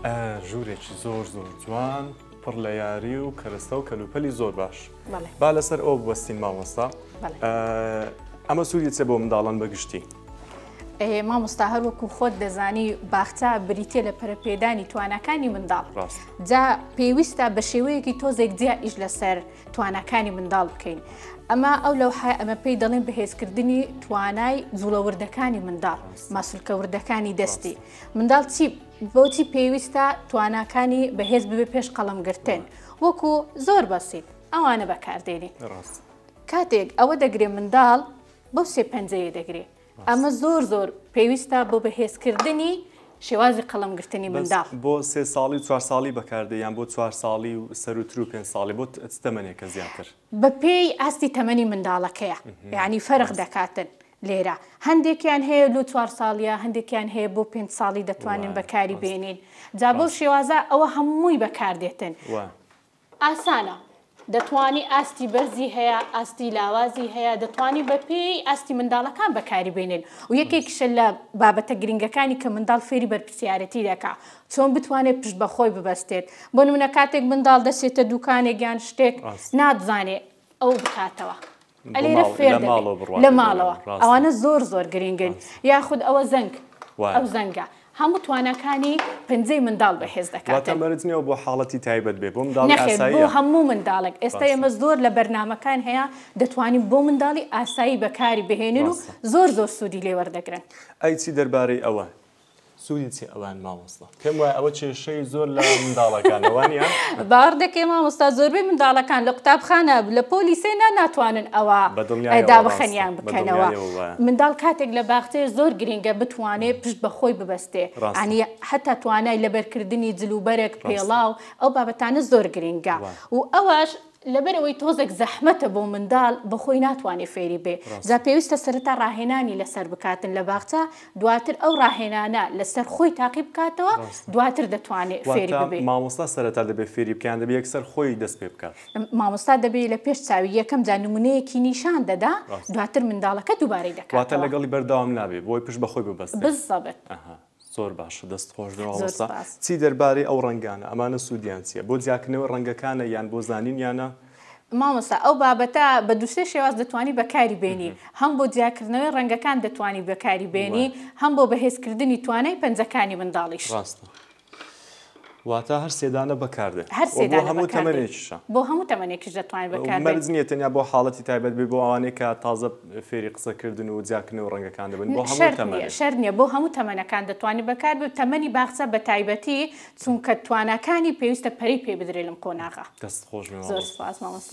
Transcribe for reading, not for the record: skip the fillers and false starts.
ژوورێکی زۆر جوان پڕ لە یاری و کەرەستە و کەلوپەلی زۆر باش. با لەسەر ئەو بوەستین مامۆستا. ئەمە سوودی بۆ منداڵان بەگشتی. مامۆستا هەروەکو خۆت دەزانی باخچە بریتێ لە پەرەپێدانی توانەکانی منداڵ. جا پێویستە بە شێوەیەکی تۆزێک جیا ئیش لەسەر توانەکانی منداڵ بکەین. ئەمە ئەو لەوحای ئەمە پێی دەڵێن بەهێزکردنی توانای جوڵەوردەکانی منداڵ، ماسوولکەوردەکانی دەستی. منداڵ بۆچی پێویستە تواناکانی بەهێز ببێ پێش قەڵەمگرتن وەکو زۆر بەسیت ئەوانە بەکاردێنی. کاتێک ئەوە دەگرێ منداڵ بەو سێ پەنجەیە دەگرێ. ئەمە زۆر پێویستە بۆ بەهێزکردنی شێوازی قەڵەمگرتنی منداڵ. بۆ 3 ساڵی و 4 ساڵی بەکاردێ یان بۆ 4 ساڵی و سەروتر و 5 ساڵی بۆ تەمەنێکە زیاتر. بە پێی ئاستی تەمەنی منداڵەکەیە، یعنی فەرق دەکاتن لێرە. هەندێکیان هەیە لە 4 ساڵیە، هەندێکیان هەیە بۆ 5 ساڵی دەتوانین بەکاری بێنین. جا بۆ شێوازە ئەوە هەمووی بەکاردێتن. ئاسانە. دەتوانی ئاستی بەرزی هەیە، ئاستی لاوازی هەیە، دەتوانی بە پێی ئاستی منداڵەکان بەکاری بێنین. و یەکێکیشە لە بابەتە گرنگەکانی کە منداڵ فێری بەرپرسیارەتی دەکا چۆن بتوانێت پشت بەخۆی ببەستێت. بۆ نمونە کاتێک منداڵ دەچێتە دوکانێک یان شتێک ناتزانێت ئەو بکاتەوە. ئەلێرە فێر لە ماڵەوە. ئەوانە زۆر گرنگن. یاخود ئەوە زەنگ، ئەو زەنگە. هەموو توانەکانی پەنجەی منداڵ بەهێز دەکاتن. مەرجنیەوە بۆ حاڵەتی تایبەت بێ بۆ منداڵی ئاسایی. بۆ هەموو منداڵێک. ئێستا ئێمە زۆر لە بەرنامەکان هەیە دەتوانین بۆ منداڵی ئاسایی بەکاری بهێنن و زۆر سوودی لێ وەردەگرن. ئەی چی دەربارەی ئەوە؟ سوودی چی ئەوان مامۆستا؟ پێم وایە ئەوە کێشەی زۆر لە منداڵەکانەوەنیە؟ باوەڕ دەکەی مامۆستا زۆربەی منداڵەکان لە قوتابخانە لە پۆلیسێنا ناتوانن ئەوە دابەخەنیان بکەنەوە. منداڵ کاتێک لە باخچەیە زۆر گرنگە بتوانێت پشت بەخۆی ببەستێ. ئەنی حتا توانای لەبەرکردنی جلوبەرێک پێڵاو ئەو بابەتانە زۆر گرنگە. و ئەوەش لەبەرەوەی تۆزێک زەحمەتە بۆ منداڵ بەخۆی ناتوانێت فێری بێ. جا پێویستە سەرەتا ڕاهێنانی لەسەر بکاتن لە باخچە، دواتر ئەو ڕاهێنانە لەسەر خۆی تاقی بکاتەوە، دواتر دەتوانێت فێری ببێ. مامۆستا سەرەتا دەبێت فێری بکەیان دەبێت یەکسەر خۆی دەست پێ بکات. مامۆستا دەبێت لە پێش چاوی یەکەم جا نمونەیەکی نیشان دەدا، دواتر منداڵەکە دووبارەی دەکات. واتە لەگەڵی بەردەوام نابێت بۆی پشت بەخۆی ببەستێت. بالضبط. زۆر باشە، دەست خۆش دەوەستا. چی دەربارەی ئەو ڕەنگانە ئەمانە سوودیان چییە؟ بۆ جیاکردنەوە ڕەنگەکانە یان بۆ زانینیانە؟ مامۆستا ئەو بابەتە بە دووسێ شێواز دەتوانی بەکاری بێنی. هەم بۆ جیاکردنەوەی ڕەنگەکان دەتوانی بەکاری بێنی، هەم بۆ بەهێزکردنی توانای پەنجەکانی منداڵیش. ڕاستە. واتە هەر سێدانە بەکاردێت. هەر سێدانە هەموو تەمەنێکیشە. بۆ هەموو تەمەنێکیش دەتوانێت بەکاربێت. مەرج نییە تەنیا بۆ حاڵەتی تایبەت بێ بۆ ئەوانەی کە تازە فێری قسەکردن و جیاکردنەوە ڕەنگەکان دەبن بۆ هەموو تەمەنێک. شەر نییە بۆ هەموو تەمەنەکان دەتوانێت بەکاربێت. تەمەنی باخچە بە تایبەتی چونکە تواناکانی پێویستە پەرەی پێ بدرێت لەم کۆناغا. دەست خۆش بێ. زۆر سوپاس مامۆستا.